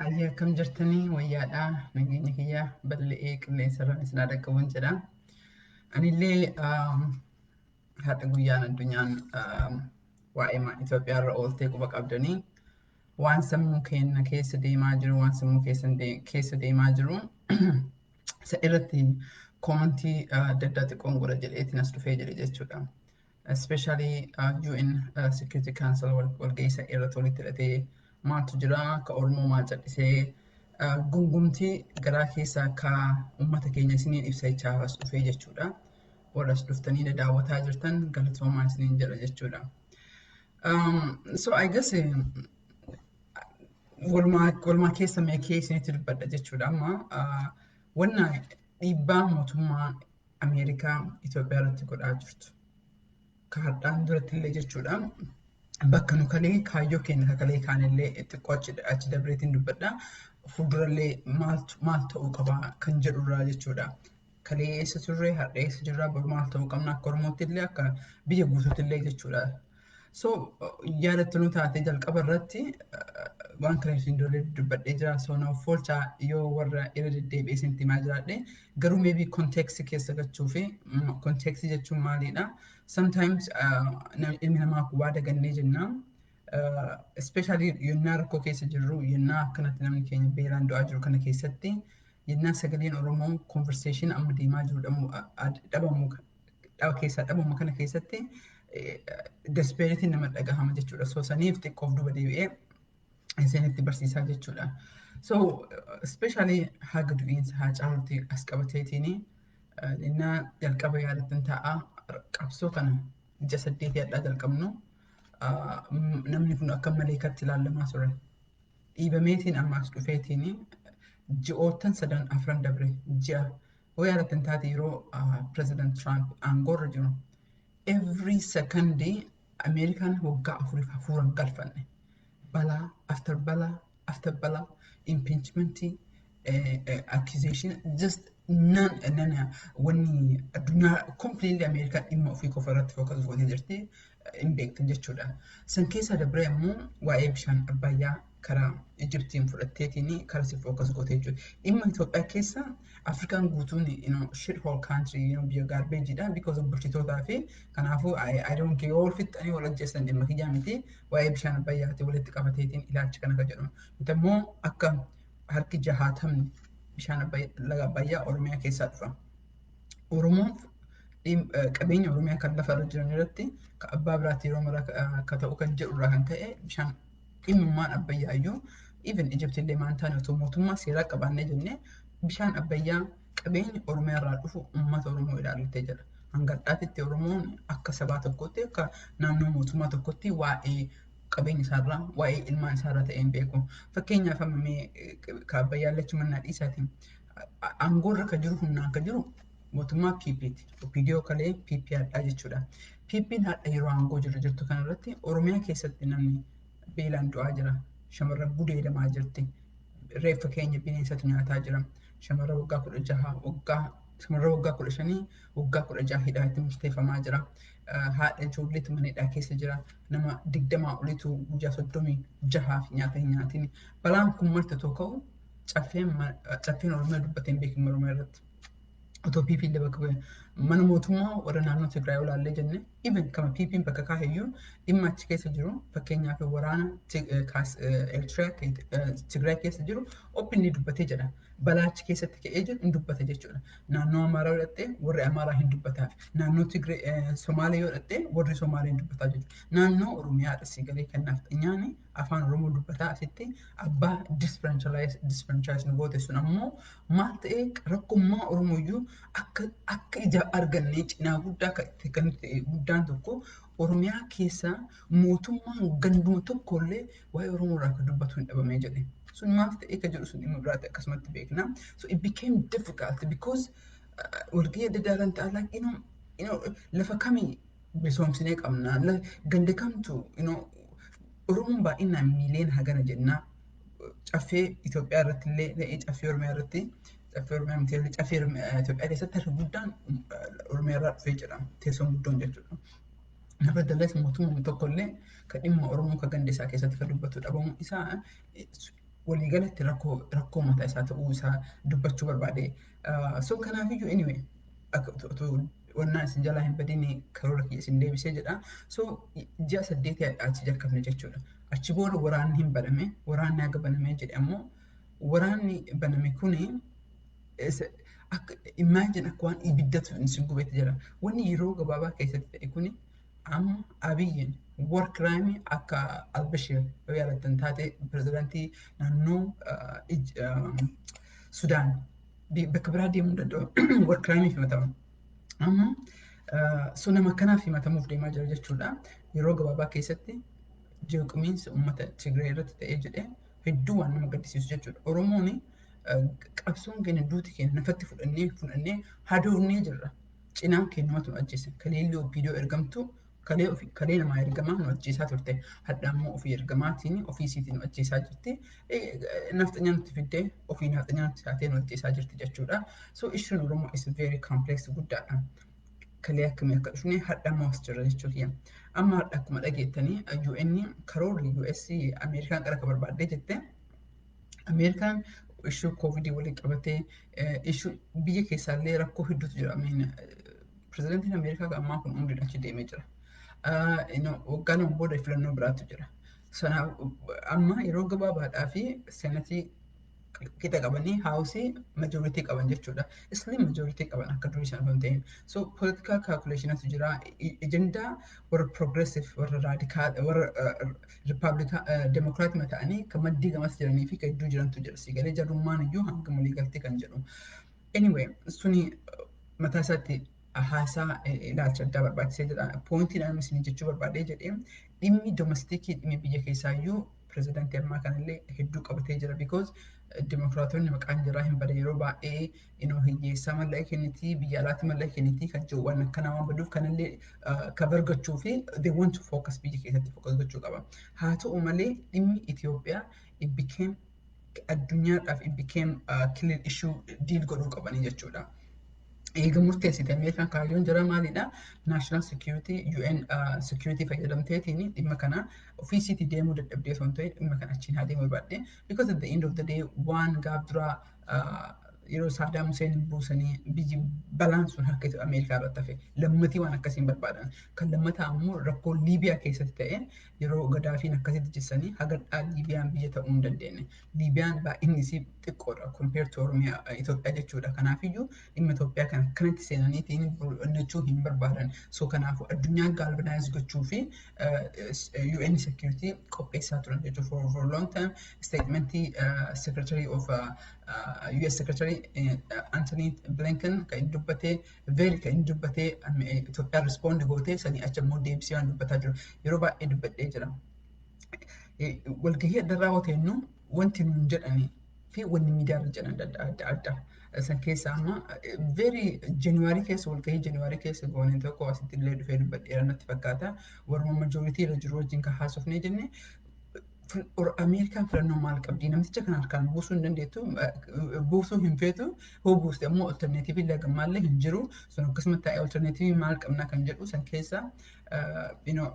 Ayyaa akkam jirtanii wayyaadhaa nageenya kiyyaa bal'ee qilleensarraan isin dhaqqabuun jedha. Anillee haadha guyyaan addunyaan waa'ee Itoophiyaarra ooltee quba qabdanii waan sammuu keenya keessa deemaa jiru waan sammuu keessa deemaa jiru isa irratti koomantii adda addaa xiqqoon godha jedheetiin as dhufee jedhe jechuudha. Especially UN Security Council walga'ii irratti walitti hidhatee maaltu jira akka Oromoo maal jallisee gungumtii garaa keessaa akka uummata keenya isiniin ibsa jechaa as dhufee jechuudha. Warra as dhuftanii daawwataa jirtan galatoomaa isiniin jedha jechuudha. So I guess walumaa keessa meekee isinitti dubbadha jechuudha. Amma wanna dhiibbaa mootummaa Ameerikaa Itoophiyaa irratti godhaa jirtu. Kaardhaan duratti illee jechuudha. Bakka nu kalee kaayyoo keenya kakalee kaanillee xiqqoo achi dabreetiin dubbadha. Fuuldurallee maal ta'uu qaba kan jedhurraa jechuudha. Kalee eessa turre har'a eessa jirra boru maal ta'uu qabna akka Oromootti illee akka biyya guutuutti illee jechuudha. So yaadattanu taatee jalqaba irratti waan kana isin dura dubbadhee jira. So naaf foolchaa yoo warra irra deddeebi'ee isinitti himaa jiraadhe garuu maybe context keessa gachuu fi context jechuun maalidha? Sometimes ilmi namaa waa dagannee jennaan. Especially yennaa rakkoo keessa jirru yennaa akkanatti namni keenya beelaan du'aa jiru kana keessatti yennaa sagaleen Oromoo conversation amma deemaa jiru dhabamu keessaa dhabamu kana keessatti despereetiin nama dhagahama jechuudha. So saniif xiqqoof duba deebi'ee isinitti barsiisaa jechuudha. So especially haga du'iinsa haa caalutti as qabateetiin innaa jalqaba yaadattan ta'a qabsoo kana ija 8 hadhaa jalqabnu namni kun akka maleekatti ilaalamaa ture. Dhiibameetiin ammaas dhufeetiin ji'oottan 3-4 dabre ji'a yoo yaadattan taate yeroo President Trump aangoorra jiru every second Amerikaan waggaa 4 hafuuran galfanne. Bala after bala, impeachment, accusation, just none when completely America dhimma ofii qofa irratti focus gootee jirti hin beektan jechuudha. San keessa dabree immoo waa'ee bishaan Abbayyaa karaa Egyptiin fudhatteetiin karaa si focus gootee jechuudha. Dhimma Itoophiyaa keessa Afrikaan guutuun shit hole country biyya garbeejiidha because of bulchitootaa fi kanaafuu I don't care all fixanii wal ajjeessan dhimma kiyyaa miti waa'ee bishaan Abbayyaatti walitti qabateetiin ilaalchi kana kan jedhamu. Nuti immoo akka harki 60 bishaan laga Abbayyaa Oromiyaa keessaa dhufa. Oromoon qabeenya Oromiyaa kan lafa irra jiran irratti ka abbaa biraatti yeroo mara akka ta'u kan jedhurraa kan ta'e bishaan dhimmumaan Abbayyaa iyyuu even Egypt illee maan taane otoo mootummaa seeraa qabaannee jennee bishaan Abbayyaa qabeenya Oromiyaa irraa dhufu uummata Oromoo ilaallattee jira. Hanga har'aatti Oromoon akka sabaa tokkotti akka naannoo mootummaa tokkotti waa'ee qabeenya isaarraa waa'ee ilmaan isaarraa ta'ee hin beeku. Fakkeenyaaf hammamee ka Abbayyaa lachuu mannaa dhiisaatiin aangoorra kan jiru humnaan kan jiru mootummaa PP'ti. Viidiyoo kalee PP hadhaa jechuudha. PP'n hadha yeroo aangoo jirtu kanarratti Oromiyaa keessatti namni beelaan du'aa jira. Shamarran gudeedamaa jirti. Reeffa keenya bineensatu nyaataa jira. Shamarran waggaa 16 shamarran waggaa 15 waggaa 16 hidhaatti murteeffamaa jira. Haadha ijoolleetu mana hidhaa keessa jira. Nama 20 oliitu guyyaa 36 fi nyaata hin nyaatin. Balaan kun marti tokko caffeen Oromiyaa dubbatee hin beekin Oromiyaa irratti. Otoo PP illee bakka mana mootummaa warra naannoo Tigraay olaallee jenne even kama PP bakka kaaheyyuu dhimma achi keessa jiru fakkeenyaaf waraana Eritrea Tigraay keessa jiru openly dubbatee jedha. Balaa achi keessatti ka'ee jiru hin dubbata jechuudha. Naannoo Amaaraa yoo dhatte warri Amaaraa hin dubbataaf. Naannoo Tigraay Somaalee yoo dhatte warri Somaalee hin dubbataa jechuudha. Naannoo Oromiyaa dhasii galee kennaaf xinyaani afaan Oromoo dubbataa asitti abbaa disfranchising goote sun ammoo maal ta'ee rakkummaa Oromoo iyyuu akka ija argannee cinaa guddaa kan guddaan tokko Oromiyaa keessa mootummaan ganduma tokkollee waa'ee Oromoo irraa akka dubbatu hin dhabamee jedhe. Sun maaf ta'ee kan jedhu sun dhimma biraatti akkasumatti beekna. So it became difficult because walgahii adda addaa kan ta'an like lafa kamii misoomsinee qabna ganda kamtu Oromoon baay'inaan miiliyoona hagana jennaa caffee Itoophiyaa irratti illee caffee Oromiyaa irratti caffee Oromiyaa miti illee caffee Itoophiyaa keessatti harki guddaan Oromiyaa irraa dhufee jedhama teessoon guddoon jechuudha. Nevertheless mootummaan tokkollee kan dhimma Oromoo kan ganda isaa keessatti kan dubbatu dhabamu isaa waliigalatti rakkoo mataa isaa ta'uu isaa dubbachuu barbaade. So kanaafiyyuu anyway wannaan isin jalaa hin badini karoora kiyya isin deebisee jedha. So ji'a 8 achi jalqabne jechuudha. Achi booda waraanni hin baname, waraanni haga banamee jedhe ammoo waraanni baname kuni imagine akka waan ibiddatu isin gubeetti jira. Wanni yeroo gabaabaa keessatti ta'e kuni amma Abiyyiin war crime akka Albashir yoo yaadattan taate pirezidaantii naannoo Sudaan bakka biraa deemuu danda'u war crime himatamu. Amma so nama kanaaf himatamuuf deemaa jira jechuudha. Yeroo gabaabaa keessatti jeequmiinsa uummata Tigree irratti ta'ee jedhee hedduu waan nama gaddisiisu jechuudha. Oromoon qabsoon keenya duuti keenya nafatti fudhannee hadoofnee jirra. Cinaan keenya namatu nu ajjeese. Kaleellee viidiyoo ergamtu kalee namaa ergamaa nu ajjeesaa turte. Hadda ammoo ofii ergamaatiin ofiisiitiin nu ajjeesaa jirti. Nafxanya nutti fiddee ofii nafxanya nutti taatee nu ajjeesaa jirti jechuudha. So issuun Oromoo is very complex guddaadha. Kalee akkamii akka dhufne hadda ammoo as jirra jechuu kiyya. Amma hadda akkuma dhageettanii UN karoorri US Ameerikaan qara akka barbaaddee jette. Ameerikaan issue COVID waliin qabatee issue biyya keessaallee rakkoo hedduutu jira. Pirezidaantiin Ameerikaa ammaa kun umriin achi deemee jira. Waggaa lama booda filannoo biraatu jira. Sanaaf amma yeroo gabaabaadhaa fi seenatii qixa qabanii haawusii majoritii qaban jechuudha. Isliin majoritii qaban akka durii isaan hin ta'in. So political calculationatu jira. Agendaa warra progressive warra radical warra democratic ta'anii kan maddii gamas jiranii fi kan iddoo jirantu jira. Sigalee jarrummaan iyyuu hanga walii galtee kan jedhu. Anyway suni mataa isaatti haasaa ilaalcha addaa barbaachisee jedha. Pointiin ani isin jechuu barbaadee jedhee dhimmi domestikii dhimmi biyya keessaa iyyuu pirezidaantii ammaa kanallee hedduu qabatee jira. Because Dimokiraatonni maqaan jiraa hin bada yeroo baay'ee hiyyeessaa mallaqa kennitii biyya alaatti mallaqa kennitii kan jiru waan akkanaa waan baduuf kanallee cover gochuu fi they want to focus biyya keessatti focus gochuu qaba. Haa ta'u malee dhimmi Itoophiyaa it became addunyaadhaaf it became clear issue deal godhuu qabanii jechuudha. Eega murteessite Ameerikaan kaayyoon jira maalidha? National Security UN Security fayyadamteetiin dhimma kana ofiisiitti deemuu dadhabdee osoo hin ta'in dhimma kana achiin haa deemuu barbaadde. Because at the end of the day waan gaaf duraa yeroo Saddam Hussein buusanii biyyi balaan sun harka Ameerikaa irratti hafe lammatii waan akkasiin barbaadan. Kan lammataa ammoo rakkoo Liibiyaa keessatti ta'e yeroo Gadaafiin akkasitti jessanii hagadhaa Liibiyaan biyya ta'uu hin dandeenye. Liibiyaan baay'inni isii xiqqoodha compared to Oromiyaa Itoophiyaa jechuudha. Kanaafiyyuu dhimma Itoophiyaa kana akkanatti seenaniitiin hojjechuu hin barbaadan. So kanaafuu addunyaan galvanaayiz gochuu fi UN Security qopheessaa turan jechuudha. For a long time statementii Secretary of US Secretary Anthony Blinken kan inni dubbatee kan inni dubbatee Itoophiyaa respond gootee sanii achi immoo deebisee waan dubbataa jiru yeroo baay'ee dubbadhee jira. Walgahii adda raawwatennu wanti nuun jedhanii fi wanni miidiyaarra jedhan adda. San keessaa amma very January keessa walgahii January keessa gooneen tokko asitti illee dhufee dubbadheera natti fakkaata. Warra majoritii irra jiru wajjin kan haasofnee jenne Ameerikaan filannoo maal qabdi? Namticha kan harkaan buusuu hin dandeettu, buusuu hin feetu, hoo buuste ammoo alternatiivii lagammaallee hin jiru. Sun akkasuma ta'ee alternatiivii maal qabna kan jedhu san keessa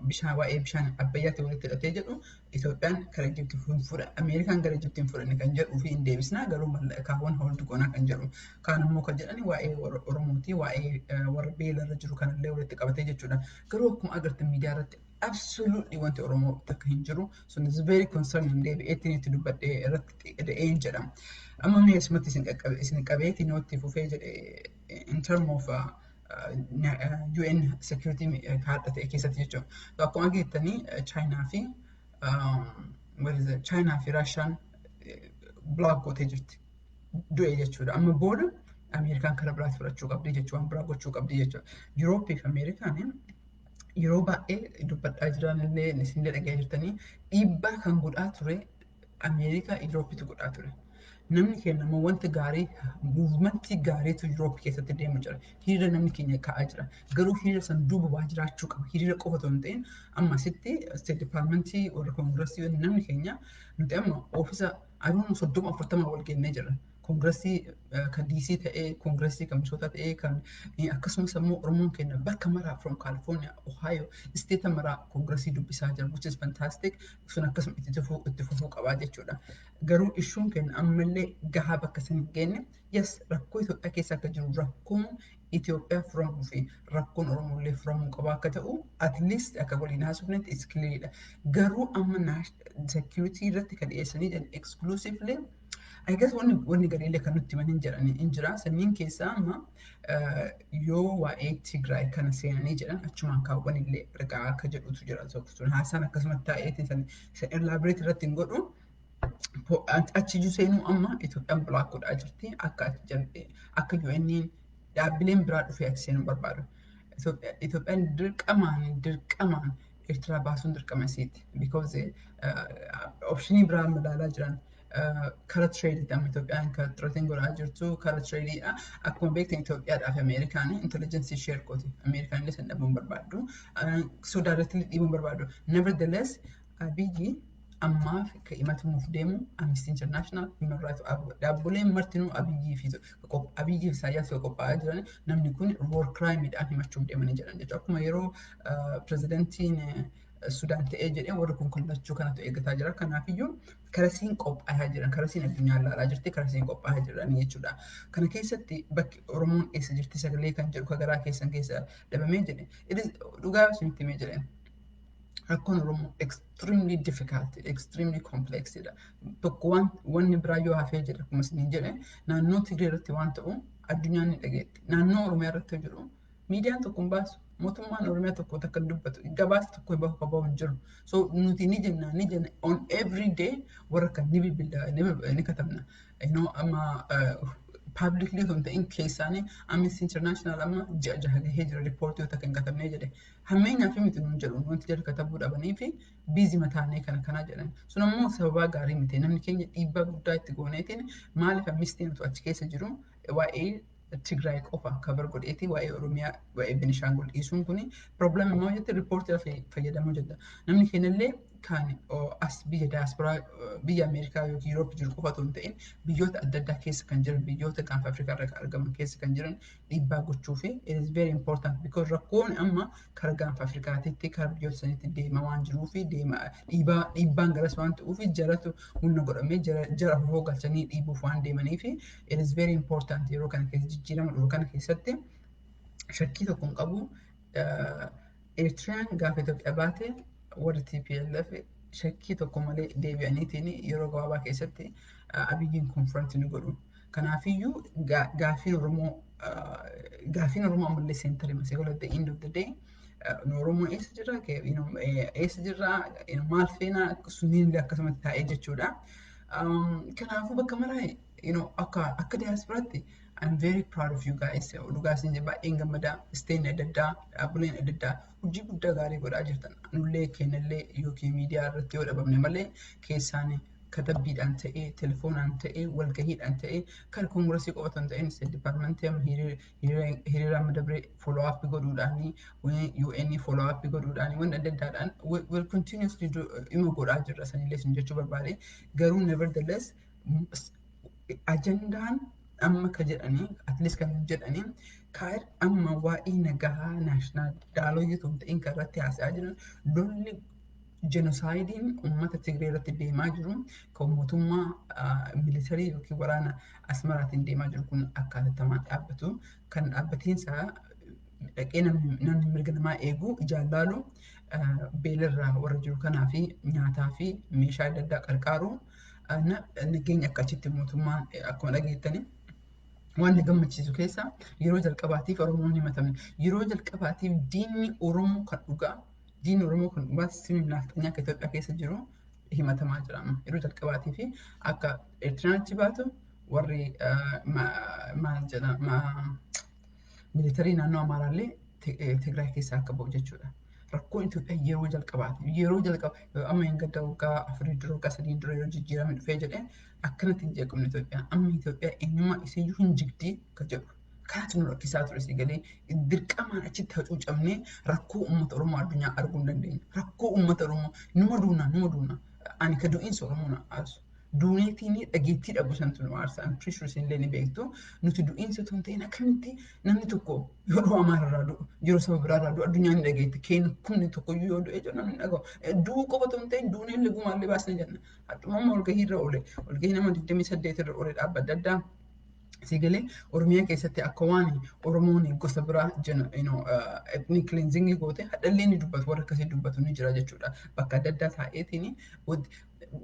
bishaan waa'ee bishaan abbayyaatti walitti hidhatee jedhu Itoophiyaan gara Ijiptii hin fudha, Ameerikaan gara Ijiptii hin fudhanne kan jedhuu fi hin deebisnaa garuu kaawwan hawaltu goonaa kan jedhu. Kaan ammoo kan jedhani waa'ee Oromootii, waa'ee warra beelarra jiru kanallee walitti qabatee jechuudha. Garuu akkuma agartan miidiyaa irratti absolutely wanti Oromoo takka hin jiru. So it's very concerning deebi'eetti itti dubbadhee irratti dha'een jedhama. Amma mee asumatti isin qabeetti nootti fufee jedhe in term of UN security haadha ta'e keessatti jechuudha. Akkuma agartanii Chaayinaa fi Raashiyaan block gootee jirti. Du'e jechuudha. Amma booda Ameerikaan karaa biraatti fudhachuu qabdi jechuudha. Waan biraa gochuu qabdi jechuudha. Yurooppii fi Ameerikaan yeroo baay'ee dubbadhaa jiranillee isinillee dhaga'aa jirtanii dhiibbaa kan godhaa ture Ameerikaa Yurooppiitu godhaa ture. Namni keenya immoo wanta gaarii muuvimentii gaariitu Yuroop keessatti deemu jira. Hiriira namni keenya ka'aa jira. Garuu hiriira san duuba waa jiraachuu qaba. Hiriira qofa otoo hin ta'in amma asitti State Departmentii warra Koongirasii namni keenya nuti amma oofisa aduun 30-40 wal geennee jirra. Koongirasii kan DC ta'ee, Koongirasii kan Minnesota ta'ee, kan akkasumas immoo Oromoon keenya bakka maraa from California, Ohio, state maraa Koongirasii dubbisaa jira, which is fantastic. Sun akkasuma itti fufuu qabaa jechuudha. garuu ishuun keenya ammallee gahaa bakka san hin geenye yes rakkoo Itoophiyaa keessa akka jiru rakkoon Itoophiyaa furamuu fi rakkoon Oromollee furamuu qaba akka ta'u at least akka waliin haasofnetti is clear. Garuu amma security irratti kan dhiyeessanii jiran exclusively I guess wanni gariilee kan nutti himan hin jira. Sanniin keessaa amma yoo waa'ee Tigraay kana seenanii jedhan achumaan kaawwan illee ergaa akka jedhutu jira. Sun haasaan akkasumatti taa'eetiin san elaborate irratti hin godhu. Achi iyyuu seenuu amma Itoophiyaan block godhaa jirti. Akka UN dhaabbileen biraa dhufee achi seenuu barbaadu. Itoophiyaan dirqamaan Eertiraa baasuun dirqama isiiti. Because optionii biraa ilaalaa jiran. Kara trade amma Itoophiyaan kan xuratiin godhaa jirtu kara tradeedha. Akkuma beektan Itoophiyaadhaaf Ameerikaan intelligence share kooti. Ameerikaan illee san dhabuun barbaadu. So directly dhiibuun barbaadu. Nevertheless, biyyi ammaaf kan himatamuuf deemu Amnesty International Human Rights dhaabbileen martinuu Abiyyii fi Isaayyaas qophaa'aa jiran namni kun war crimeidhaan himachuuf deemanii jiran jechuudha. Akkuma yeroo pirezidantiin Sudaan ta'ee jedhee warri kun kullachuu kanatu eeggataa jira. Kanaafiyyuu karasiin qophaa'aa jiran, karasiin addunyaa ilaalaa jirti, karasiin qophaa'aa jiran jechuudha. Kana keessatti bakki Oromoon eessa jirti sagalee kan jedhu kan garaa keessan keessa dhabamee jedhe. Dhugaa isinitti himee jedheen. Rakkoon Oromoo extremely difficult, extremely complex dha. Tokko wanni biraa yoo hafee jedha akkuma isiniin jedhe naannoo Tigree irratti waan ta'u addunyaan ni dhageetti. Naannoo Oromiyaa irratti jiru miidiyaan tokko hin baasu. Mootummaan Oromiyaa tokko takka dubbatu gabaasa tokko bakka qabamu hin jiru. So nuti ni jenna on every day warra kan ni bilbila ni katabna. Amma publicly kan ta'in keessaanii Amnesty International amma jaha gahee jira riippoortii takka hin katabnee jedhe. Hammeenyaa fi miti nuun jedhu wanti jala katabuu dhabanii fi biizii mataanee kana jedhan. Sun ammoo sababaa gaarii miti namni keenya dhiibbaa guddaa itti gooneetiin maaliif amnistiin utuu achi keessa jiru waa'ee Tigraay qofa kabar godheeti waa'ee Oromiyaa waa'ee Benishangul dhiisuun kuni problem immoo jetti riippoortii fayyadamuu jedha. Namni keenyallee kan as biyya diasporaa biyya Ameerikaa yookiin Yuroopi jiru qofa otoo hin ta'in biyyoota adda addaa keessa kan jiran biyyoota gaanfa Afrikaa irra argaman keessa kan jiran dhiibbaa gochuu fi it is very important because rakkoon amma karaa gaanfa Afrikaatitti karaa biyyoota sanitti deema waan jiruu fi dhiibbaan garas waan ta'uu fi jaratu humna godhamee jara hofoo galchanii dhiibuuf waan deemanii fi it is very important yeroo kana keessa jijjiirama dhufu kana keessatti shakkii tokko hin qabu. Eertiraan gaafa Itoophiyaa baate warri TPLF shakkii tokko malee deebi'aniitiin yeroo gabaabaa keessatti Abiyyiin konfiraansii ni godhu. Kanaafiyyuu gaafiin Oromoo ammallee seentarii masee godha at the end of the day Oromoo eessa jirra eessa jirra maal feenaa sunniin akkasumatti taa'ee jechuudha. Kanaafuu bakka maraa akka diasporaatti I'm very proud of you guys. Dhugaa isin baay'een gammadaa isteen adda addaa dhaabbileen adda addaa hojii guddaa gaarii godhaa jirtan. Nullee kennallee yookiin miidiyaa irratti yoo dhabamne malee keessaan katabbiidhaan ta'ee telefoonaan ta'ee walgahiidhaan ta'ee kan koongirasii qofatu hin ta'in State Departmentii hiriira madabree follow up godhuudhaanii UN follow up godhuudhaanii wanti adda addaadhaan will continuously dhimma godhaa jirra sanillee isin jechuu barbaade. Garuu nevertheless ajandaan amma ka jedhanii at least kan jedhanii kaa'e amma waa'ee nagaa naashinaal daaloyyatu hin ta'in kan irratti haasa'aa jiran lolli jenoosaaydiin uummata Tigree irratti deemaa jiru kan mootummaa militarii yookiin waraana Asmaraatiin deemaa jiru kun akkaatattamaan dhaabbatu kan dhaabbatiinsaa dhaqee namni mirga namaa eegu jaallaalu beelarraa warra jiru kanaa fi nyaataa fi meeshaa adda addaa qarqaaru nageenya akka achitti mootummaan akkuma dhageettanii waan gammachiisu keessa yeroo jalqabaatiif Oromoon himatamne yeroo jalqabaatiif diinni Oromoo kan dhugaa sirni nafxanyaa akka Itoophiyaa keessa jiru himatamaa jira amma yeroo jalqabaatiif akka Eertiraan achi baatu warri maal jedhama militarii naannoo Amaaraallee Tigraay keessaa akka ba'u jechuudha. Rakkoon Itoophiyaa yeroo jalqaba amma hin gadda waggaa 4 dura waggaa 3 dura yeroo jijjiirame dhufee jedhee akkanatti hin jeeqamne Itoophiyaa. Amma Itoophiyaa eenyummaa isiyyuu hin jigdii kan jedhu. Kanaatu nu rakkisaa ture si galee dirqamaan achitti hacuucamnee rakkoo uummata Oromoo addunyaa arguu hin dandeenye. Rakkoo uummata Oromoo numa duuna. Ani ka du'iinsa Oromoo na aasu. duuneetiin dhageettii dhabu santu nu aarsa. I'm pretty sure isinillee ni beektu. Nuti du'iinsa otoo hin ta'in akkamitti namni tokko yeroo amaarraa du'u yeroo saba biraarraa du'u addunyaan ni dhageetti. Keenya kunni tokko yoo du'e jiru namni dhagahu. Du'uu qofa otoo hin ta'in duuneen lagumaallee baasna jenna. Haddumamma walgahiirra oole. Walgahii nama 28 irra oole dhaabbata addaa. Sigalee Oromiyaa keessatti akka waan Oromoon gosa biraa ethnic cleansing goote hadhallee ni dubbatu warra akkasii dubbatu ni jira jechuudha. Bakka adda addaa taa'eetiin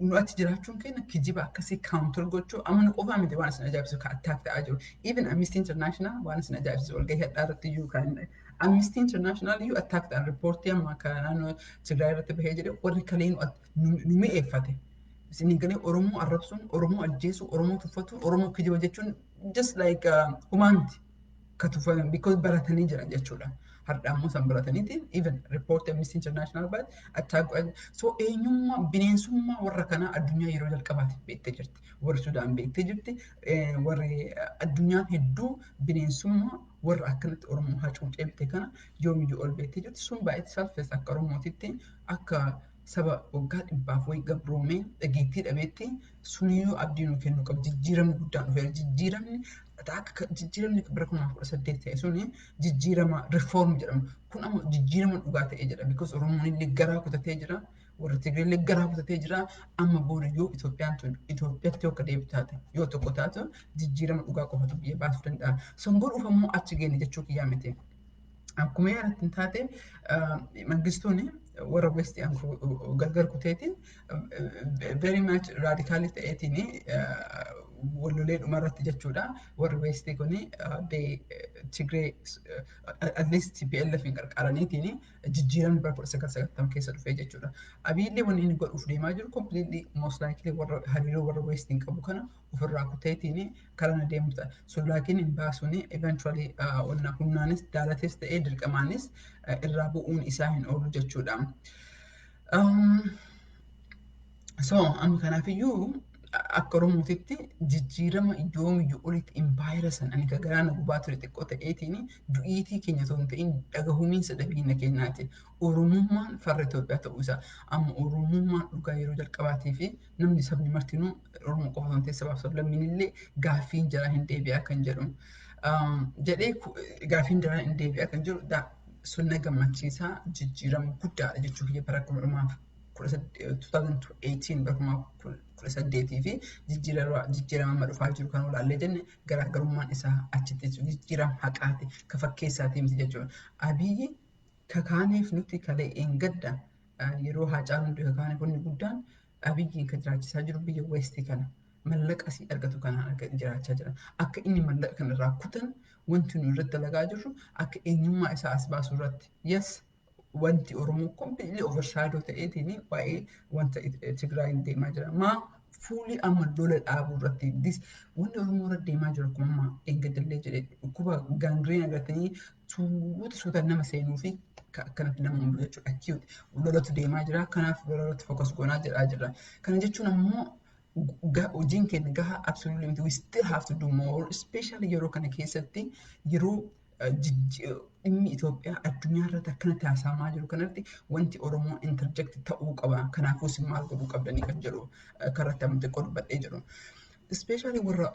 nu achi jiraachuun keenya kijiba akkasii counter gochuu amma nu qofaa miti waan isin ajaa'ibsiisu ka attack ta'aa jiru. Even Amnesty International waan isin ajaa'ibsiisu walgahii hadhaa irratti iyyuu kan Amnesty International iyyuu attack ta'an riippoortii amma akka naannoo Tigraay irratti bahee jedhe warri kalee nu mi'eeffate. Isin galee Oromoo arrabsuun, Oromoo ajjeesuu, Oromoo tuffatuun, Oromoo kijiba jechuun just like humanity ka tuffatan because baratanii jiran jechuudha. Har'a ammoo san barataniitiin even report Amnesty International baat attack so eenyummaa bineensummaa warra kanaa addunyaa yeroo jalqabaatiif beektee jirti. Warri Sudaan beektee jirti. Warri addunyaan hedduu bineensummaa warra akkanatti Oromoo hacuucee bite kana yoomiyyuu ol beektee jirti. Sun baay'ee salphisa akka Oromootitti akka saba waggaa dhibbaaf wayii gabroomee dhageettii dhabeetti suniyyuu abdii nu kennu qabu. Jijjiiramni guddaan dhufeera. Jijjiiramni bara 2018 ta'e suni jijjiirama reform jedhama. Kun ammoo jijjiirama dhugaa ta'ee jedha. Because Oromoon illee garaa kutatee jira. Warri Tigree illee garaa kutatee jira. Amma booda yoo Itoophiyaan tun Itoophiyaatti yoo akka deebi'u taate yoo tokko taatu jijjiirama dhugaa qofatu biyya baasuu danda'a. San godhuuf ammoo achi geenne jechuu kiyyaa miti. Akkuma yaadatti hin taate mangistuun warra Westii gargar kuteetiin very much radicaalii ta'eetiin wallolee dhumarratti jechuudha. Warri Westii kun Tigree at least TPLF hin qarqaraniitiin jijjiiramni bara 1990 keessa dhufee jechuudha. Abiillee wanni inni godhuuf deemaa jiru completely most likely warra hariiroo warra Westii qabu kana ofirraa kuteetiin karana deemu ta'a. Sulaakiin hin baasuun eventually humnaanis daalatees ta'ee dirqamaanis irraa bu'uun isaa hin oolu jechuudha. So amma kanaafiyyuu akka Oromootitti jijjiirama yoomiyyuu olitti impaayera san ani garaana gubaa ture xiqqoo ta'eetiin du'iitii keenya osoo hin ta'in dhagahumiinsa dhabiina keenyaati. Oromummaan farra Itoophiyaa ta'uu isaa amma Oromummaan dhugaa yeroo jalqabaatii fi namni sabni martinuu Oromoo qofa osoo hin ta'in sabaaf sablammiin illee gaaffiin jalaa hin deebi'aa kan jedhu. Jedhee gaaffiin jalaa hin deebi'aa kan jedhu sunna gammachiisaa jijjiirama guddaadha jechuu kiyya bara 2018 bara 2018 fi jijjiirama dhufaa jiru kan olaallee jenne garaagarummaan isaa achitti jijjiirama haqaati ka fakkeessaati miti jechuudha. Abiyyi kakaaneef nuti kalee gadda yeroo haacaan hundi kakaaneef wanni guddaan abiyyiin kan jiraachisaa jiru biyya Westii kana mallaqa asii argatu kanaan jiraachaa jira. Akka inni mallaqa kana irraa kutan wanti nu irratti dalagaa jirru akka eenyummaa isaa as baasuu irratti. Yes, wanti Oromoo completely overshadow ta'eetiin waa'ee wanta Tigraayin deemaa jira. Maa fuulli amma lola dhaabuu irratti wanti Oromoo irra deemaa jiru akkuma amma eeggadallee jedhee dhukkuba gaangireen agartanii suuta nama seenuu fi akkanatti nama mul'atu jechuudha. Acute lolatu deemaa jira. Kanaaf lolatti focus goonaa jira. Kana jechuun ammoo hojiin keenya gahaa absolutely miti. We still have to do more, especially yeroo kana keessatti yeroo dhimmi Itoophiyaa addunyaa irratti akkanatti haasa'amaa jiru kanatti wanti Oromoo interject ta'uu qaba. Kanaafuu isin maal godhuu qabdanii kan jedhu karratti amma xiqqoo dubbadhee jiru. Especially warra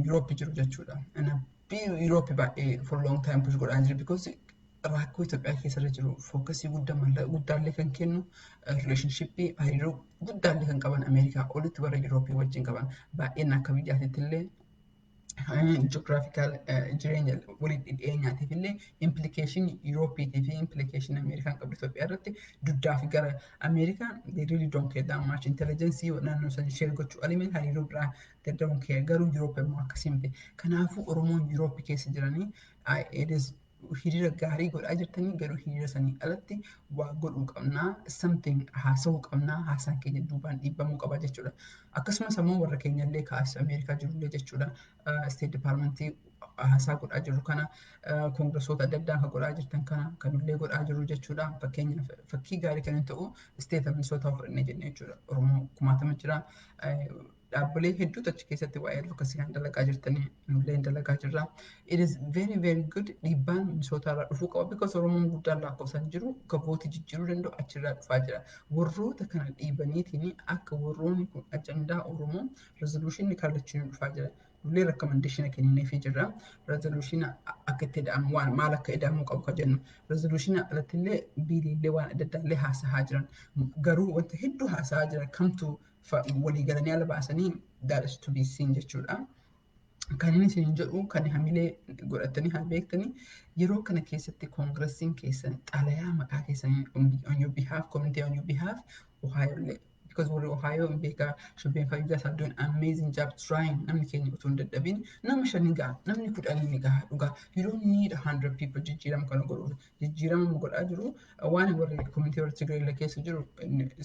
Europe jiru jechuudha. Europe baay'ee for long time push godhaa jiru because rakkoo Itoophiyaa keessarra jiru fookasii guddaallee kan kennu relationshipii hariiroo guddaallee kan qaban Ameerikaa olitti warra Europe wajjin qaban baay'een akka biyyaatitti illee geographical jireenya walitti dhiyeenyaatiif illee implication Europeetii fi implication Ameerikaan qabdu Itoophiyaa irratti duddaa fi gara Ameerikaan they really don't care that much intelligence naannoo san share gochuu alimeen hariiroo biraa they don't care garuu Europe immoo akkasii miti. Kanaafuu Oromoon Europe keessa jiranii it is hiriira gaarii godhaa jirtanii garuu hiriira sanii alatti waa godhuu qabnaa something haasa'uu qabnaa haasaan keenya duubaan dhiibbamuu qaba jechuudha. Akkasumas ammoo warra keenya illee kaas Ameerikaa jirullee jechuudha. State Departmentii haasaa godhaa jiru kana koongresoota adda addaa kan godhaa jirtan kana kanullee godhaa jiru jechuudha. Fakkeenyaaf fakkii gaarii kan ta'u State Minnesota fudhannee jennee jechuudha. Oromoo 1000 jira. dhaabbilee hedduutu achi keessatti waa'ee advocacy kan dalagaa jirtanii nullee dalagaa jirra. It is very very good dhiibbaan Minisootaa irraa dhufuu qaba because Oromoon guddaan lakkoofsan jiru gabootii jijjiiruu danda'u achirraa dhufaa jira. Warroota kana dhiibaniitiin akka warroonni kun ajandaa Oromoo resoluushinii kallachiin dhufaa jira. Nullee rakkomandeeshina kennineefii jirra. Resoluushina akka itti ida'amu waan maal akka ida'amuu qabu ka jennu. Resoluushina alattillee biiliillee waan adda addaallee haasa'aa jiran. Garuu wanta hedduu haasa'aa jiran kamtu walii galanii ala baasanii that is to be seen jechuudha. Kan inni isin jedhu kan hamilee godhatanii haa beektanii yeroo kana keessatti koongiresiin keessan xalayaa maqaa keessanii on your behalf, community on your behalf, Ohio illee because warri Ohio hin beekaa shopping for you guys are doing amazing job trying namni keenya utuu hin dadhabin nama shanii ga'a namni kudhanii ni ga'a dhugaa you don't need 100 people jijjiirama kana godhuuf jijjiirama godhaa jiru waan warri community warri Tigreellee keessa jiru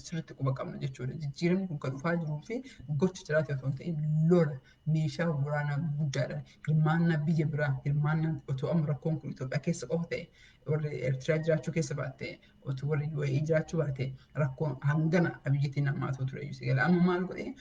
sirriitti quba qabna jechuudha jijjiiramni kun kan dhufaa jiruu fi gocha jiraate otoo hin ta'in lola meeshaa waraanaa guddaadhaan hirmaannaa biyya biraa hirmaannaa otoo amma rakkoon kun Itoophiyaa keessa qofa ta'e warri Eertiraa jiraachuu keessa baatte otoo warri UAE jiraachuu baate rakkoon hangana biyyattiin namaatu ture iyyuu sigala amma maal godhee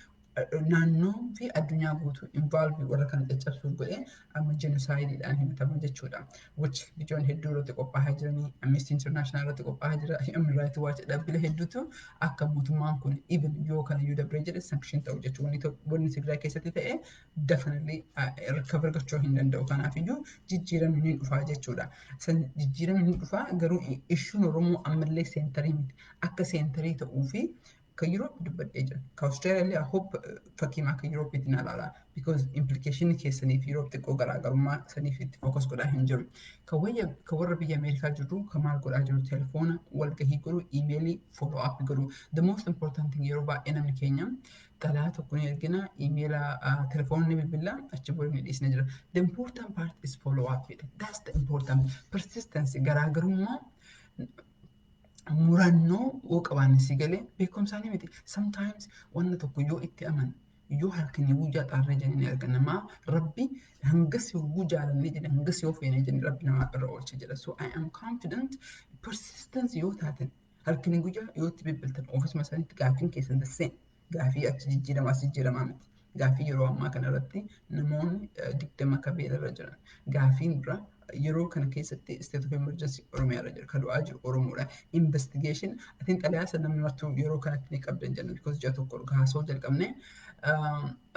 naannoo fi addunyaa guutuu involve warra kana caccabsuuf godhee amma jenusaayidiidhaan himataman jechuudha. Which biyyoon hedduu irratti qophaa'aa jiranii Amnesty International irratti qophaa'aa jira Human Rights Watch dhaabbilee hedduutu akka mootummaan kun even yoo kana yoo dabree jedhe sanction ta'u jechuudha. Wanni Tigraay keessatti ta'e definitely recover gochuu hin danda'u. Kanaaf iyyuu jijjiiramni ni dhufaa jechuudha. Jijjiiramni ni dhufaa garuu issuun Oromoo ammallee seentarii miti. Akka seentarii ta'uu fi kan Europe dubbadhee jira. Ka Australia illee I hope fakkii akka Europeetti na ilaala. Because implication keessanii fi Europe xiqqoo garaagarummaa saniif itti focus godhaa hin jiru. Ka warra biyya Ameerikaa jiru ka maal godhaa jiru telefoona walgahii godhu iimeelii follow up godhu. The most important thing yeroo baay'ee namni keenya xalayaa tokko ni ergina iimeela telefoona ni bilbila achi booda ni dhiisna jira. The important part is follow up. That's the important persistence garaagarummaa murannoo yoo qabaanne si galee beekumsaanii miti. Sometimes wanna tokko yoo itti aman yoo halkanii guyyaa xaarree jennee arganamaa rabbi hangas yoo jaalannee jedhe hangas yoo feene jenne rabbi namaa irra oolche jedha. So I am confident persistence yoo taatan halkanii guyyaa yoo itti bilbiltan oofisuma isaaniitti gaafiin keessan dasseen gaafii achi jijjiiramaa miti. Gaafii yeroo ammaa kana irratti namoonni 20 akka beelarra jiran gaafiin bira yeroo kana keessatti state of emergency Oromiyaa irra jira. Kan du'aa jiru Oromoodha. Investigation atiin xalayaa sana namni martuu yeroo kanatti ni qabdan jenna because ji'a tokko gaasoo jalqabne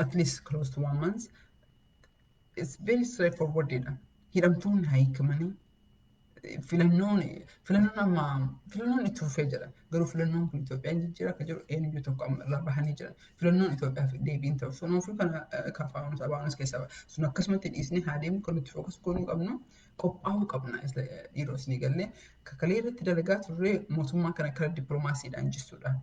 at least close to 1 month. It's very straightforward dha. Hidhamtoonni haa hiikamanii filannoon itti fufee jira. Garuu filannoon kun Itoophiyaan jijjiira akka jiru eenyu tokko amma irraa bahanii jiran. Filannoon Itoophiyaaf deebiin ta'u. Sunuufii kana kaafaawanus abaawanus keessaa ba'a. Sun akkasumatti dhiisnee haa deemu kan nuti fookas goonuu qabnu qophaa'uu qabna yeroo isinii gallee kakalee irratti dalagaa turree mootummaa kana karaa dippiloomaasiidhaan jirtudha.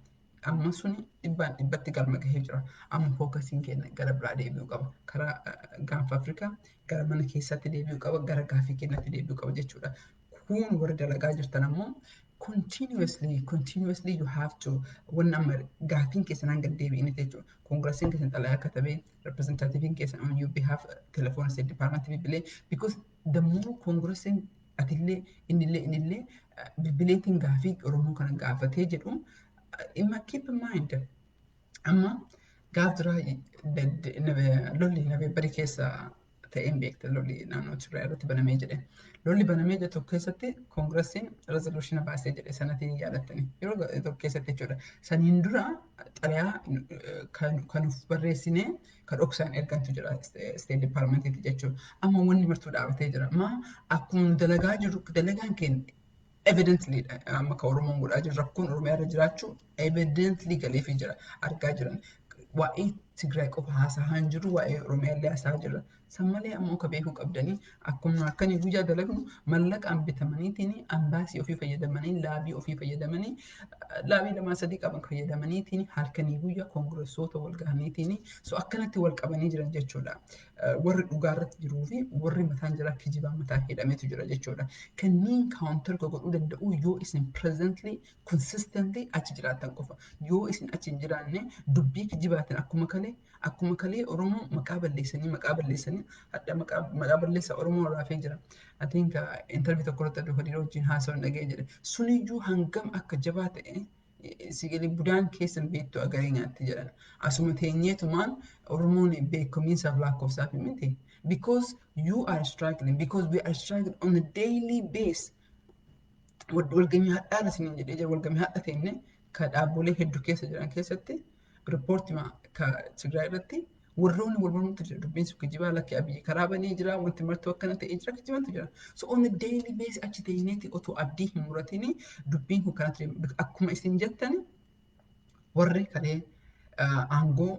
Amma suni dhibbatti galma gahee jira. Amma fookasiin keenya gara biraa deebi'uu qaba. Karaa gaanfa Afrikaa gara mana keessatti deebi'uu qaba. Gara gaafii keenyatti deebi'uu qaba jechuudha. Kun warra dalagaa jirtan ammoo continuously you have to wanna amma gaafiin keessan hanga deebi'init jechuudha. Koongiresiin keessan xalayaa katabee representatiiviin keessan on your behalf telefoona state department bilbilee because the more koongiresiin atillee innillee bilbileetiin gaafii Oromoo kana gaafatee jedhu imma keep in mind amma gaaf dura lolli Noveembarii keessa ta'een beekta lolli naannoo Tigraay irratti banamee jedhe. Lolli banamee jedhe tokko keessatti koongiresiin resoluushina baasee jedhe sanatiin yaadattanii yeroo tokko keessatti jechuudha. Saniin dura xalayaa kan of barreessinee kan dhoksaan ergantu jira state departmentiitti jechuudha. Amma wanni martuu dhaabatee jira. Akkuma dalagaa jiru dalagaan keenya evidently amma ka Oromoon godhaa jiru rakkoon Oromiyaa irra jiraachuu evidently galeefii jira argaa jiran. Waa'ee Tigraay qofa haasa'aa hin jiru waa'ee Oromiyaa illee haasa'aa jira. San malee ammoo ka beekuu qabdanii akkuma akkanii guyyaa dalagnu mallaqaan bitamaniitiin ambaasii ofii fayyadamanii laabii ofii fayyadamanii laabii 2-3 qaban fayyadamaniitiin halkanii guyyaa koongiresoota wal gahaniitiin so akkanatti wal qabanii jiran jechuudha. Warri dhugaa irratti jiruu fi warri mataan jira kijibaa mataa hidhametu jira jechuudha. Kanneen kaawuntar godhuu danda'u yoo isin presently consistently achi jiraatan qofa. Yoo isin achi hin jiraanne dubbii kijibaatiin akkuma kalee Oromoo maqaa balleessanii hadda maqaa balleessa Oromoo raafee jira. I think interview tokko irratti aduu hadiiroo wajjin haasawuu dhaga'ee jedhe. Suniyyuu hangam akka jabaa ta'e sigalee budaan keessan beektu agaree nyaatti jedhan. Asuma teenyeetumaan Oromoon beekumsaaf lakkoofsaaf miti. Because you are struggling, because we are struggling on a daily basis. Walgamii hadhaadha isiniin jedhee jira. Walgamii hadha teenne ka dhaabbolee hedduu keessa jiran keessatti riippoortii ka Tigraay irratti warroonni wal mormuutu jira. Dubbiin sun kijibaa lakkee abiyyi karaa banee jira. Wanti martuu akkana ta'ee jira. Kijibantu jira. So on a daily basis achi teenyeetti otoo abdii hin muratiin dubbiin kun kanatti akkuma isin jettan warri kalee aangoo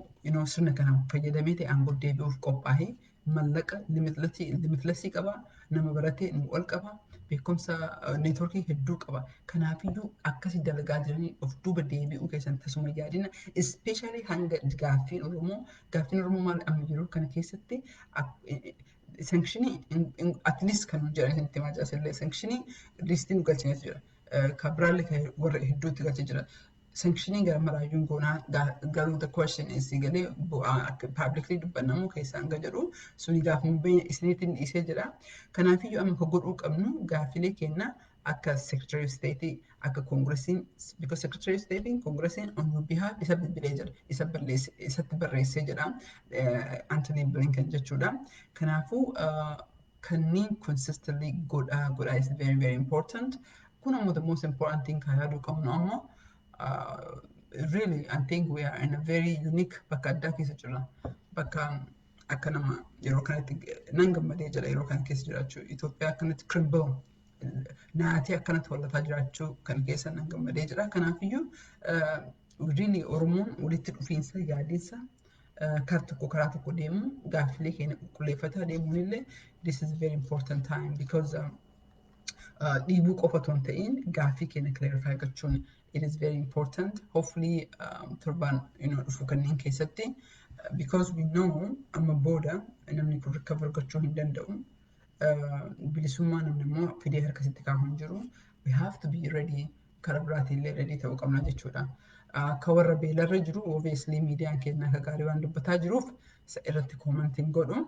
sirna kana fayyadamee ta'e aangoo deebi'uuf qophaa'ee mallaqa limitlessii qaba. Nama baratee nu ol qaba. Beekumsa neetworkii hedduu qaba. Kanaafiyyuu akkasii dalagaa jiranii of duuba deebi'uu keessan tasuma yaadina. Ispeeshaalii hanga gaaffiin Oromoo maal amma jiru kana keessatti sankshinii atleast kan jedhan itti macaasillee sankshinii liistii nu galchineetu jira. Kan biraallee warra hedduutti galchee jira. Sankshinii gara maraayyuun goonaa garuu the question is galee bu'aa akka publicly dubbannamu keessaan ga jedhu suni gaafuma beenya isiniitiin dhiisee jira. Kanaafiyyuu amma kan godhuu qabnu gaaffilee kenna akka Secretary of State akka Congressiin because Secretary of State Congressiin on your behalf isa bilbilee jira isatti barreessee jira Anthony Blinken jechuudha. Kanaafuu kanneen consistently godhaa is very very important. Kun ammoo the most important thing kan yaaduu qabnu ammoo really, I think we are in a very unique bakka addaa keessa jirra. Bakka akka nama yeroo kanatti nan gammadee jira yeroo kana keessa jiraachuu. Itoophiyaa akkanatti crumble naatee akkanatti hollataa jiraachuu kan keessa nan gammadee jira. Kanaafiyyuu really Oromoon walitti dhufiinsa yaadinsa karaa tokko deemu gaaffilee keenya qulqulleeffataa deemuun illee this is a very important time because dhiibuu qofa otoo hin ta'in gaaffii keenya clarify gochuun it is very important. Hopefully, turban dhufu kanneen keessatti because we know amma booda namni kun recover gochuu hin danda'u. Bilisummaa namni immoo fidee harkasitti kaa'u hin jiru. We have to be ready karaa biraatiin illee ready ta'uu qabna jechuudha. Akka warra beelarra jiru obviously miidiyaan keenya akka gaarii waan dubbataa jiruuf irratti koomantiin godhu.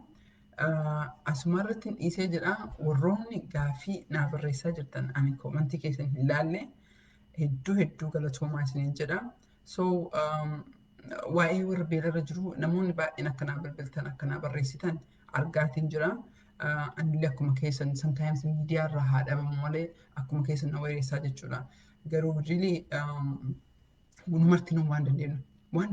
Asuma irratti dhiisee jedha warroonni gaaffii naa barreessaa jirtan ani koomantii keessan hin laalle hedduu galatoomaa isiniin jedha. So waa'ee warra beelarra jiru namoonni baay'een akkanaa bilbiltan akkanaa barreessitan argaatiin jira. Anillee akkuma keessan sometimes miidiyaa irraa haa dhabamu malee akkuma keessan na weerressaa jechuudha. Garuu really wanumarti nu waan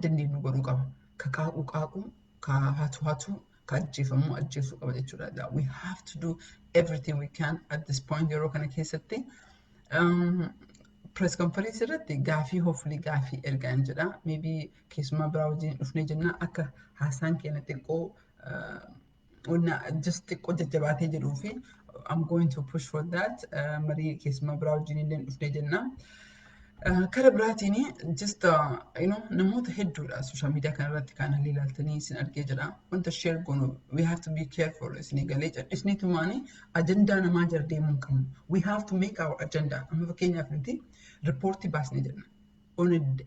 dandeenyu godhuu qaba. Ka qaaquu ka hatu ka ajjeesuu qaba jechuudha. We have to do everything we can at this point yeroo kana keessatti. Press conference irratti gaaffii hopefully gaaffii ergaan jedha. Maybe keessumaa biraa wajjin dhufnee jenna akka haasaan keenya xiqqoo just xiqqoo jajjabaatee jedhuu fi I'm going to push for that. Marii keessumaa biraa wajjin illee dhufnee jenna. Kara biraatiin just namoota hedduudha social media kanarratti kan ilaaltanii isin argee jira. Wanta share goonu we have to be careful isin galee isniitumaani ajandaa namaa jala deemuu qabnu. We have to make our agenda. Amma fakkeenyaaf nuti riippoortii baasnee jirna.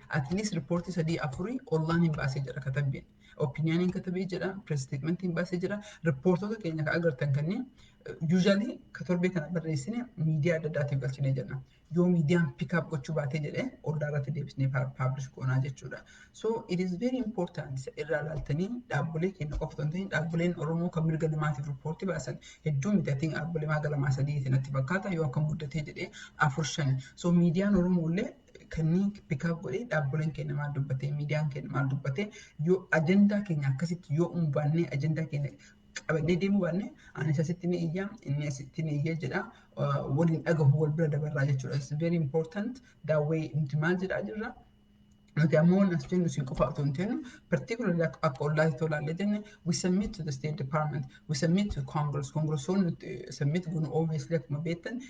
At least riippoortii 3-4 online baasee jira katabbiin. Opinioniin katabee jira, press statementiin baasee jira. Riippoortota keenya kan agartan kanneen usually katorbee kana barreessine miidiyaa adda addaatiif galchinee jirna. Yoo miidiyaan pick up gochuu baatee jedhee odaa irratti deebisnee publish goonaa jechuudha. So it is very important irraa ilaaltanii dhaabbilee keenya qofa otoo hin ta'in dhaabbileen Oromoo kan mirga namaatiif riippoortii baasan hedduu miti dhaabbilee magaalaa 2-3 natti fakkaata yoo akkam guddatee jedhee 4-5. So miidiyaan Oromoo illee kanneen pick up godhee dhaabbileen keenya maal dubbatee miidiyaan keenya maal dubbatee yoo ajandaa keenya akkasitti yoo baannee ajandaa keenya qabannee deemuu baannee ani asitti ni iyyaa inni asitti ni iyyaa jedha waliin dhagahu wal bira dabarraa jechuudha. It's very important that way nuti maal jedhaa jirra. Nuti ammoo as jennu siin qofa otoo hin ta'in particularly akka ollaatti tolaallee jenne we submit to the State Department, we submit to Congress. Congressonni submit goonu obviously akkuma beektan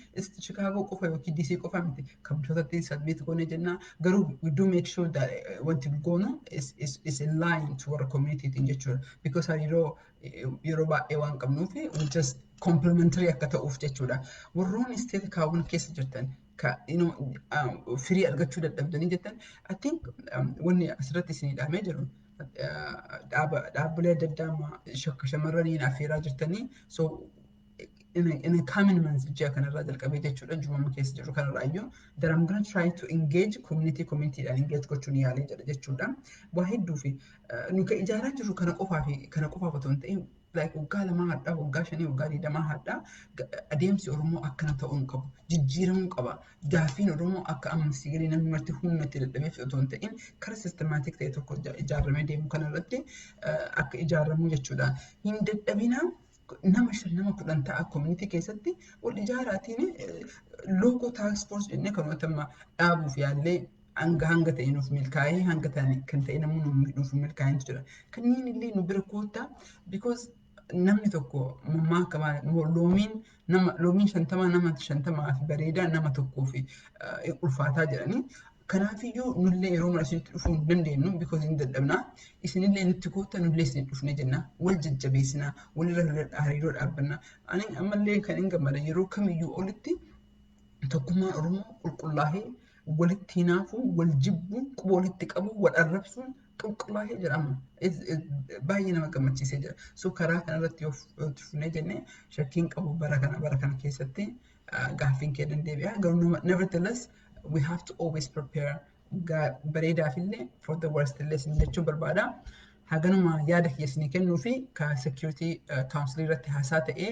Chicago qofa yookiin DC qofa miti kan bitootatti submit goone jenna. Garuu we do make sure that wanti goonu is in line to our community jechuudha. Because yeroo baay'ee waan qabnuuf we just complementary akka ta'uuf jechuudha. Warroonni state kaawwan keessa jirtan firii argachuu dadhabdanii jettan I think wanni asirratti isinii dhaamee jiru dhaabbilee adda addaa shamarraniin affeeraa jirtanii so in a common man's ji'a kanarraa jalqabee jechuudha jumama keessa jiru kanarraayyuu that I'm gonna try to engage communityidhaan engage gochuun yaalee jedha jechuudha. Waa hedduu fi nu ka ijaaraa jirru kana qofaaf otoo hin ta'in like waggaa lamaa hadhaa waggaa shanii waggaa 20 hadhaa adeemsi Oromoo akkana ta'uu hin qabu jijjiiramuu qaba gaaffiin Oromoo akka ammasii galee namni marti humna itti dadhabeef otoo hin ta'in karaa systematic ta'e tokko ijaaramee deemu kanarratti akka ijaaramuu jechuudha. Hin dadhabinaa nama 10 ta'a community keessatti wal ijaaraatiin loogoo task force jennee kan wantama dhaabuuf yaallee hanga ta'e nuuf milkaa'ee hanga ta'e kan ta'e namni nuuf milkaa'intu jira. Kanneen illee nu bira koottaa because namni tokko mammaa akka loomiin 50 nama 50 fi bareedaa nama tokkoo fi ulfaataa jedhanii kanaafiyyuu nullee yeroo mara isinitti dhufuu hin dandeenyu because hin dadhabnaa isinillee nutti koottaa nullee isinitti dhufne jenna wal jajjabeessinaa walirra hariiroo dhaabbannaa ani ammallee kan hin gammada yeroo kamiyyuu olitti tokkummaa Oromoo qulqullaa'ee walitti hinaafuu wal jibbuun quba walitti qabuu wal arrabsuun qulqullaa'ee jedhama. Baay'ee nama gammachiisee jira. So karaa kanarratti yoo fufnee jennee shakkiin qabu bara kana keessatti gaaffiin kee dandeebi'a. Garuu nevertheless we have to always prepare bareedaafillee for the worst illee jechuun barbaada. Haganuma yaada keessanii kennuu fi ka security council irratti haasaa ta'ee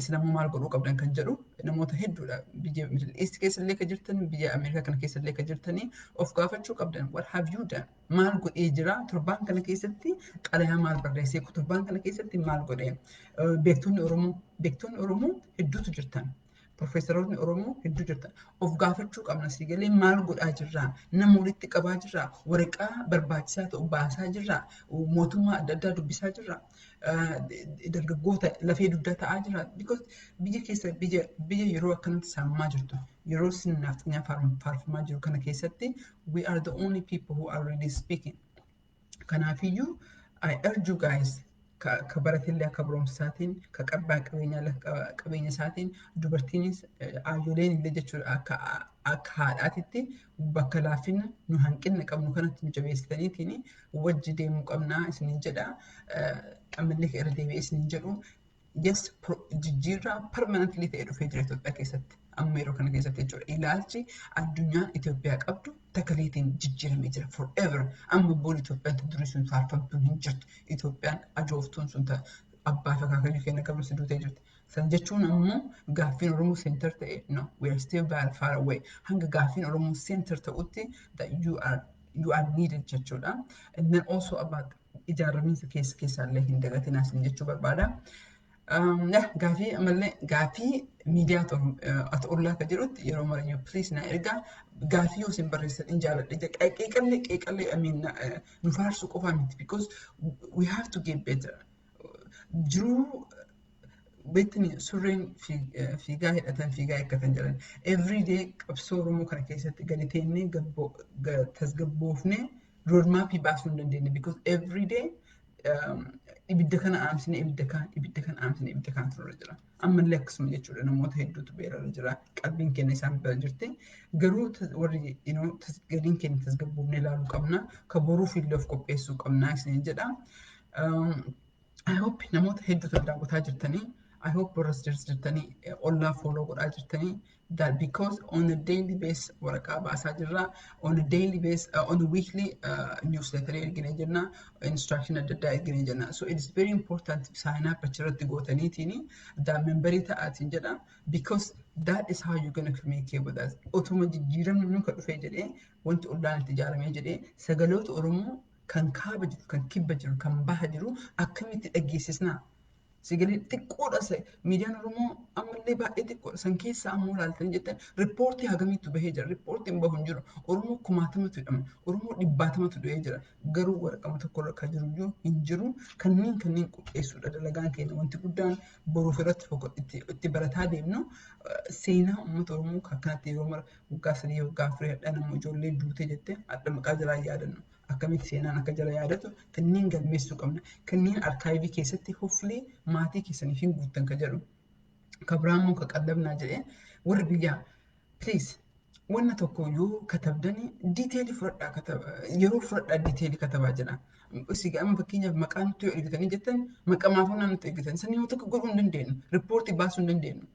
Islamuu maal godhuu qabdan kan jedhu namoota hedduudha biyya Middle East keessallee ka jirtan biyya Ameerikaa kana keessallee ka jirtanii of gaafachuu qabdan what have you done maal godhee jira torbaan kana keessatti xalayaa maal barreessee torbaan kana keessatti maal godhee beektonni Oromoo hedduutu jirtan. Profeesaroonni Oromoo hedduu jirtan of gaafachuu qabna siigalee maal godhaa jirraa nama walitti qabaa jirraa waraqaa barbaachisaa ta'u baasaa jirraa mootummaa adda addaa dubbisaa jirraa dargaggoota lafee dugdaa ta'aa jirraa because biyya yeroo akkanatti saamamaa jirtu yeroo sinnaaf faarfamaa jiru kana keessatti we are the only people who are really speaking. Kanaafiyyuu I urge you guys ka baratillee akka barumsaatiin ka qabbaa qabeenya isaatiin dubartiinis aayyoleen illee jechuudha akka haadhaatitti bakka laafina nu hanqinna qabnu kanatti nu jabeessitaniitiin wajji deemuu qabnaa isiniin jedha ammallee ka irra deebi'ee isiniin jedhu yes jijjiirraa permanently ta'ee dhufee jira Itoophiyaa keessatti amma yeroo kana keessatti jechuudha ilaalchi addunyaan Itoophiyaa qabdu takaleetiin jijjiiramee jira forever amma boon Itoophiyaan durii sun faarfamtuun hin jirtu Itoophiyaan ajooftuun sun abbaa fi akaakayyuu keenya qabnu si duutee jirti. San jechuun ammoo gaaffiin Oromoo center ta'e no we are still very far away hanga gaaffiin Oromoo center ta'utti that you are needed jechuudha. And then also about ijaaramiinsa keessaallee hin dagatinaa sin jechuu barbaada. Gaafii ammallee gaafii miidiyaa ta'ullaa ka jirutti yeroo marayyuu please na ergaa gaafii yoo isin barreessan hin jaaladhe qeeqallee nu faarsuu qofaa miti because we have to get better. Jiruu beektini surreen fiigaa hidhatan fiigaa eeggatan jedhan every day qabsoo Oromoo kana keessatti gadi teennee tasgabboofnee roadmap baasuu hin dandeenye because every day ibidda kana aamsine ibidda kan turre jira. Ammallee akkasuma jechuudha namoota hedduutu beerarra jira. Qalbiin keenya isaan bira jirti. Garuu warri gadiin keenya tasgabboofnee ilaaluu qabna. Ka boruuf illee of qopheessuu qabna isiniin jedha. I hope namoota hedduutu daawwataa jirtanii. I hope warras jirtanii ollaa follow godhaa jirtanii. That because on a daily basis waraqaa baasaa jirra on a daily basis on a weekly newsletter ergine jirna instruction adda addaa ergine jirna so it is very important to sign up achirratti gootaniitiin that memberii ta'aatiin jedha because that is how you're going to communicate with us otuma jijjiiramni nuka dhufee jedhee wanti ollaan itti ijaaramee jedhee sagaloota Oromoo kan kaaba jiru kan kibba jiru kan baha jiru akkamitti dhageessisnaa Sigalee xiqqoodha miidiyaan Oromoo ammallee baay'ee xiqqoodha san keessa ammoo ilaaltanii jettan riippoortii hagamiitu bahee jira riippoortiin bahu hin jiru Oromoo 1000tu hidhama Oromoo 100tu du'ee jira garuu waraqama tokko irra kan jiru hin jiru kanneen qopheessuudha dalagaan keenya wanti guddaan boruuf irratti itti barataa deemnu seenaa uummata Oromoo akkanatti yeroo mara waggaa 3 waggaa 4 hadhanamuu ijoollee duutee jettee adda maqaa jalaa yaadannu. Akkamitti seenaan akka jala yaadatu kanneen galmeessuu qabna kanneen arkaayivii keessatti hopefully maatii keessaniif hin guuttan ka jedhu ka biraammoo ka qallabnaa jedhee warri biyyaa please wanna tokko yoo katabdanii diiteelii fudhadhaa yeroo fudhadhaa diiteelii katabaa jira. Si ga'ama fakkeenyaaf maqaa nutti yoo ergitanii jettan maqamaafuu naan nutti ergitan sanii yoo tokko godhuu hin dandeenyu riippoortii baasuu hin dandeenyu.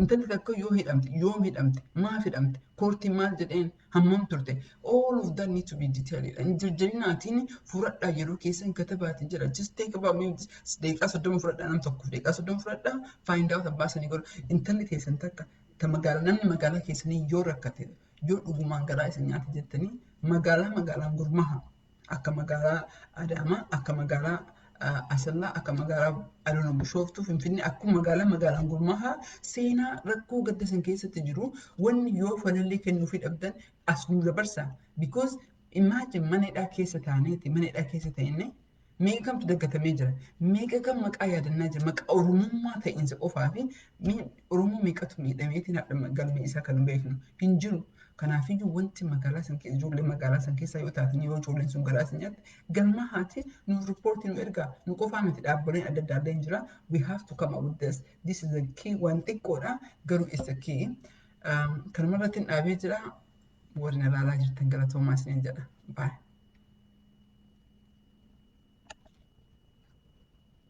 Intalli takka yoo hidhamte yoom hidhamte maaf hidhamte koortiin maal jedheen hammam turte all of that need to be detailed. Jajjabinaatiin fudhadhaa yeroo keessan katabaatiin jira just take about daqiiqaa 30 fudhadhaa nam tokkoof daqiiqaa 30 fudhadhaa find out baasanii godhu intalli keessan takka namni magaalaa keessanii yoo rakkate yoo dhugumaan garaa isin nyaate jettanii magaalaan gurmaha akka magaalaa Adaamaa akka magaalaa Asallaa akka magaalaa Adoona Bishooftuu Finfinnee akkuma magaalaan gurmaha seenaa rakkoo gadda san keessatti jiru wanni yoo falallee kennuufii dhabdan as nu dabarsa because imagine mana hidhaa keessa taa'ee meeqa kamtu daggatamee jira meeqa kam maqaa yaadannaa jira maqaa oromummaa ta'insa qofaa fi oromoo meeqatu miidhameetiin galmee isaa kan beeknu hin jiru. Kanaafiyyuu wanti magaalaa san keessa ijoollee magaalaa san keessa yoo taatan yoo ijoolleen sun garaa san nyaatte galma haati nu riippoortii nu ergaa nu qofaa miti dhaabbileen adda addaa illee jira we have to come up with this is the key waan xiqqoodha garuu is the key kanumarratti dhaabee jira warri na ilaalaa jirtan galatoomaa isiniin jedha bye.